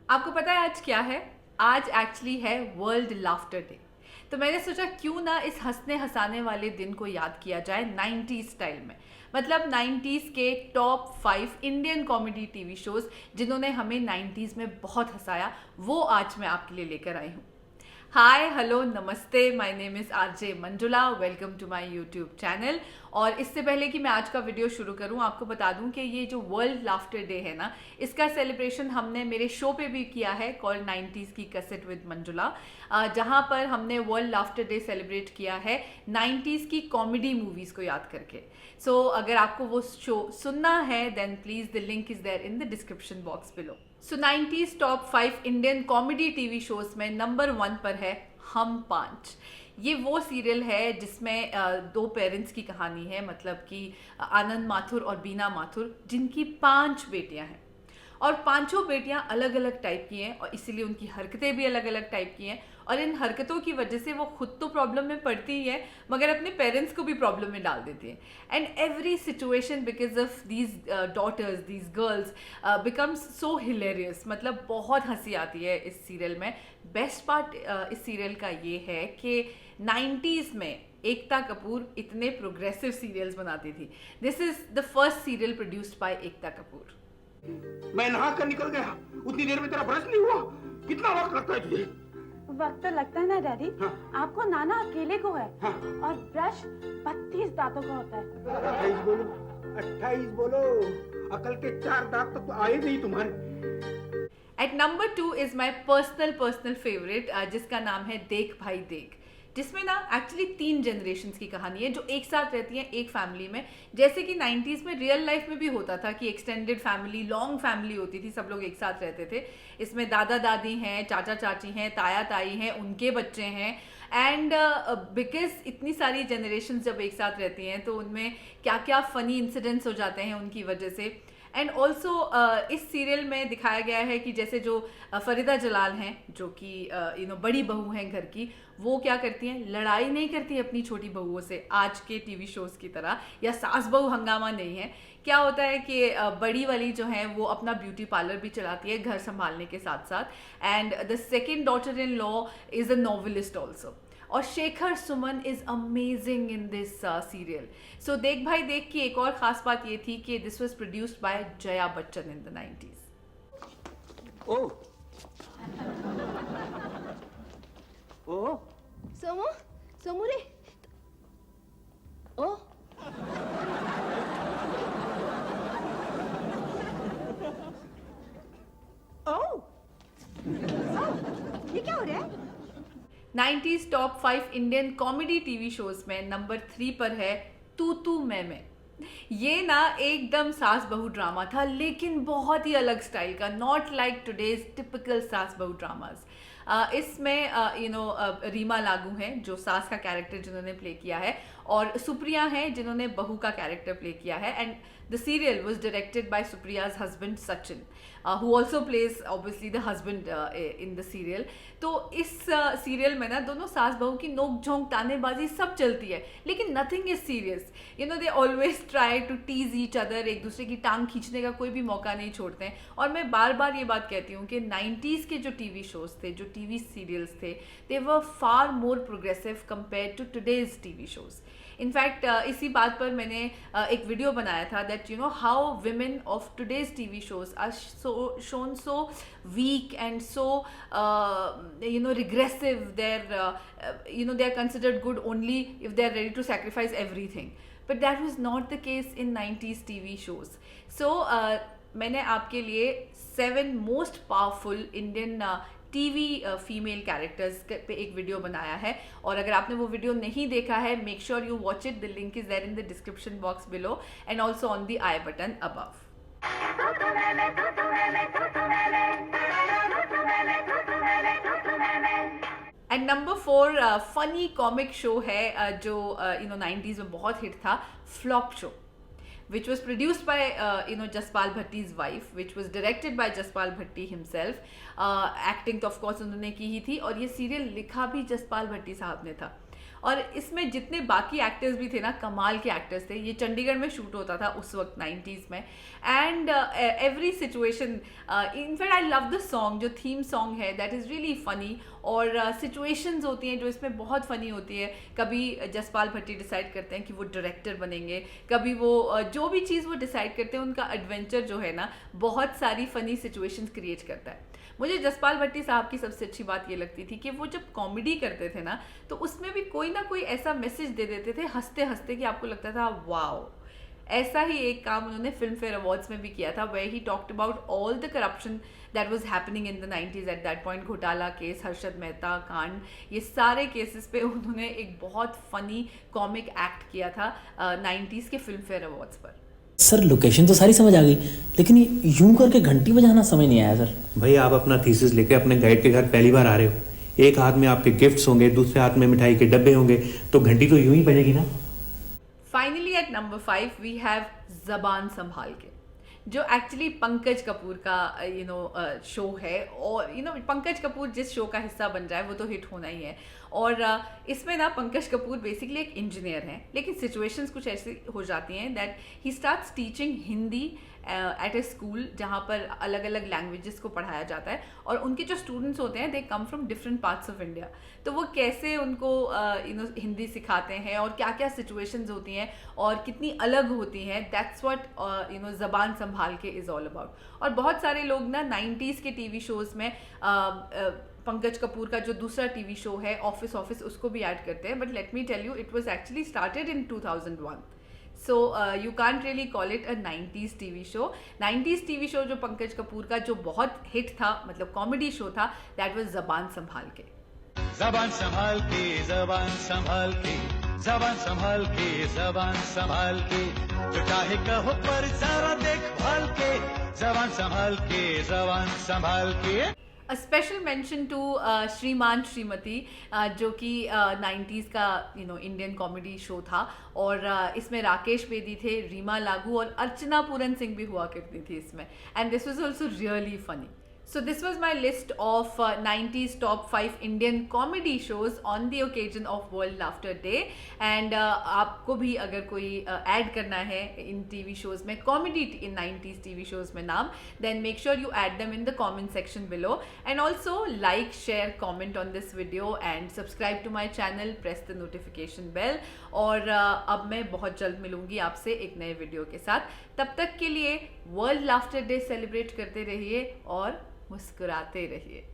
आपको पता है आज क्या है? आज एक्चुअली है वर्ल्ड लाफ्टर डे। तो मैंने सोचा क्यों ना इस हंसने हंसाने वाले दिन को याद किया जाए 90s स्टाइल में। मतलब 90s के top 5 Indian comedy TV shows जिन्होंने हमें 90s में बहुत हंसाया, वो आज मैं आपके लिए लेकर आई हूँ। हाय हेलो नमस्ते, my name is RJ Manjula, welcome to my YouTube channel. और इससे पहले कि मैं आज का वीडियो शुरू करूं, आपको बता दूं कि ये जो वर्ल्ड लाफ्टर डे है ना, इसका सेलिब्रेशन हमने मेरे शो पे भी किया है कॉल्ड 90s की कैसेट विद मंजुला, जहां पर हमने वर्ल्ड लाफ्टर डे सेलिब्रेट किया है 90s की कॉमेडी मूवीज़ को याद करके। सो अगर आपको वो शो सुनना है then please the link is there in the description box below. So 90s top 5 Indian comedy TV shows में नंबर 1 पर है हम पांच। ये वो सीरियल है जिसमें दो पेरेंट्स की कहानी है, मतलब कि आनंद माथुर और बीना माथुर, जिनकी 5 बेटियां हैं और पांचों बेटियां अलग अलग टाइप की हैं और इसीलिए उनकी हरकतें भी अलग अलग टाइप की हैं। और इन हरकतों की वजह से वो खुद तो प्रॉब्लम में पड़ती ही है, मगर अपने पेरेंट्स को भी प्रॉब्लम में डाल देती है। And every situation because of these daughters, these girls becomes so hilarious. मतलब बहुत हंसी आती है इस सीरियल में। बेस्ट पार्ट इस सीरियल का ये है कि 90s में एकता कपूर इतने प्रोग्रेसिव सीरियल्स बनाती थी। This is the first serial produced by Ekta Kapoor. मैं नहा कर निकल गया, उतनी देर में तेरा ब्रश नहीं हुआ। कितना वक्त लगता है तुझे? वक्त तो लगता है ना डैडी। हाँ। आपको नाना अकेले को है। हाँ। और ब्रश 32 दांतों का होता है। 28 बोलो, 28 बोलो। अकल के 4 दांत तो आए नहीं तुम्हारे। At number 2 is my personal favourite, जिसका नाम है देख भाई देख, जिसमें ना एक्चुअली 3 जनरेशंस की कहानी है जो एक साथ रहती हैं एक फैमिली में। जैसे कि 90s में रियल लाइफ में भी होता था कि एक्सटेंडेड फैमिली, लॉन्ग फैमिली होती थी, सब लोग एक साथ रहते थे। इसमें दादा दादी हैं, चाचा चाची हैं, ताया ताई हैं, उनके बच्चे हैं। एंड बिकॉज इतनी सारी जनरेशन जब एक साथ रहती हैं तो उनमें क्या क्या फ़नी इंसिडेंट्स हो जाते हैं उनकी वजह से। एंड ऑल्सो इस सीरियल में दिखाया गया है कि जैसे जो फरीदा जलाल हैं, जो कि बड़ी बहू हैं घर की, वो क्या करती हैं, लड़ाई नहीं करती अपनी छोटी बहुओं से आज के टीवी शोज़ की तरह, या सास बहू हंगामा नहीं है। क्या होता है कि बड़ी वाली जो है वो अपना ब्यूटी पार्लर भी चलाती है घर संभालने के साथ साथ। And the second daughter in law is a novelist also. और Shekhar Suman is amazing in this serial. सो देख भाई देख की एक और खास बात ये थी कि this was produced by Jaya Bachchan in the 90s। ओ ओ सोमू, सोमू रे। ओ ओ ये क्या हो रहा है? 90s top 5 Indian comedy TV shows में नंबर 3 पर है तू तू मैं। ये ना एकदम सास बहू ड्रामा था, लेकिन बहुत ही अलग स्टाइल का, नॉट लाइक टुडेज टिपिकल सास बहू ड्रामास। इसमें रीमा लागू हैं जो सास का कैरेक्टर जिन्होंने प्ले किया है, और सुप्रिया हैं जिन्होंने बहू का कैरेक्टर प्ले किया है। And the serial was directed by Supriya's husband Sachin, who also plays obviously the husband in the serial. तो इस सीरियल में ना दोनों सास बहू की नोक झोंक तानेबाजी सब चलती है, लेकिन nothing is serious. They always try to tease each other, एक दूसरे की टांग खींचने का कोई भी मौका नहीं छोड़ते हैं। और मैं बार बार ये बात कहती हूँ कि 90s के जो टीवी शोज थे, जो टीवी सीरियल्स थे, they were far more progressive compared to today's TV shows. In fact इसी बात पर मैंने एक वीडियो बनाया था that how women of today's TV shows are shown so weak and so regressive. they are considered good only if they are ready to sacrifice everything, but that was not the case in 90s TV shows. So मैंने आपके लिए 7 most powerful Indian TV female characters पे एक video बनाया है, और अगर आपने वो वीडियो नहीं देखा है, make sure you watch it. The link is there in the description box below and also on the I button above. And number 4 funny comic show है जो 90s में बहुत हिट था, flop show, which was produced by Jaspal Bhatti's wife, which was directed by Jaspal Bhatti himself. Acting तो of course उन्होंने की ही थी, और ये सीरियल लिखा भी जसपाल भट्टी साहब ने था। और इसमें जितने बाकी एक्टर्स भी थे ना, कमाल के एक्टर्स थे। ये चंडीगढ़ में शूट होता था उस वक्त 90s में, and every situation, in fact I love the song, जो थीम सॉन्ग है दैट इज़ रियली फनी, और सिचुएशंस होती हैं जो इसमें बहुत फनी होती है। कभी जसपाल भट्टी डिसाइड करते हैं कि वो डायरेक्टर बनेंगे, कभी वो जो भी चीज़ वो डिसाइड करते हैं उनका एडवेंचर जो है ना बहुत सारी फनी सिचुएशंस क्रिएट करता है। मुझे जसपाल भट्टी साहब की सबसे अच्छी बात ये लगती थी कि वो जब कॉमेडी करते थे ना तो उसमें भी कोई ना कोई ऐसा मैसेज दे देते थे हंसते हंसते कि आपको लगता था वाओ। ऐसा ही एक काम उन्होंने फिल्म फेयर अवार्ड्स में भी किया था, where he talked about all the corruption that was happening in the 90s at that point. घोटाला केस, हर्षद मेहता कांड, ये सारे केसेस पे उन्होंने एक बहुत फनी कॉमिक एक्ट किया था 90s के फिल्म फेयर अवार्ड्स पर। सर लोकेशन तो सारी समझ आ गई, लेकिन ये यूं करके घंटी बजाना समझ नहीं आया सर। भाई आप अपना थीसिस लेके अपने गाइड के घर पहली बार आ रहे हो, एक हाथ में आपके गिफ्ट्स होंगे, दूसरे हाथ में मिठाई के डब्बे होंगे, तो घंटी तो यूं ही बजेगी ना। Finally at number 5 we have Zabaan Sambhal के, जो एक्चुअली पंकज कपूर का शो है। और पंकज कपूर जिस शो का हिस्सा बन जाए वो तो हिट होना ही है। और इसमें ना पंकज कपूर बेसिकली एक इंजीनियर हैं, लेकिन सिचुएशंस कुछ ऐसी हो जाती हैं that he starts teaching Hindi at a school जहाँ पर अलग अलग लैंग्वेजेस को पढ़ाया जाता है, और उनके जो स्टूडेंट्स होते हैं they come from different parts of India. तो वो कैसे उनको हिंदी सिखाते हैं और क्या क्या सिचुएशंस होती हैं और कितनी अलग होती हैं, दैट्स व्हाट ज़बान संभाल के इज़ ऑल अबाउट। और बहुत सारे लोग ना 90s के टीवी शोज़ में पंकज कपूर का जो दूसरा टीवी शो है ऑफिस उसको भी ऐड करते हैं, but let me tell you it was actually started in 2001। So you can't really call it a 90s TV show. 90s TV show जो पंकज कपूर का जो बहुत हिट था, मतलब कॉमेडी शो था, दैट वाज ज़बान संभाल के। ज़बान संभाल के, ज़बान संभाल के, ज़बान संभाल के, ज़बान संभाल के, जो चाहे कहो पर जरा देखभाल के, ज़बान संभाल के, ज़बान संभाल के। A special mention to श्रीमान श्रीमती, जो कि 90s का इंडियन कॉमेडी शो था, और इसमें राकेश बेदी थे, रीमा लागू और अर्चना पूरन सिंह भी हुआ करती थी इसमें, and this was also really funny. So this was my list of 90s top 5 Indian comedy shows on the occasion of World Laughter Day, and आपको भी अगर कोई ऐड करना है इन TV shows में, comedy in 90s TV shows में नाम, then make sure you add them in the comment section below, and also like, share, comment on this video and subscribe to my channel, press the notification bell। और अब मैं बहुत जल्द मिलूंगी आपसे एक नए वीडियो के साथ। तब तक के लिए वर्ल्ड लाफ्टर डे सेलिब्रेट करते रहिए और मुस्कुराते रहिए।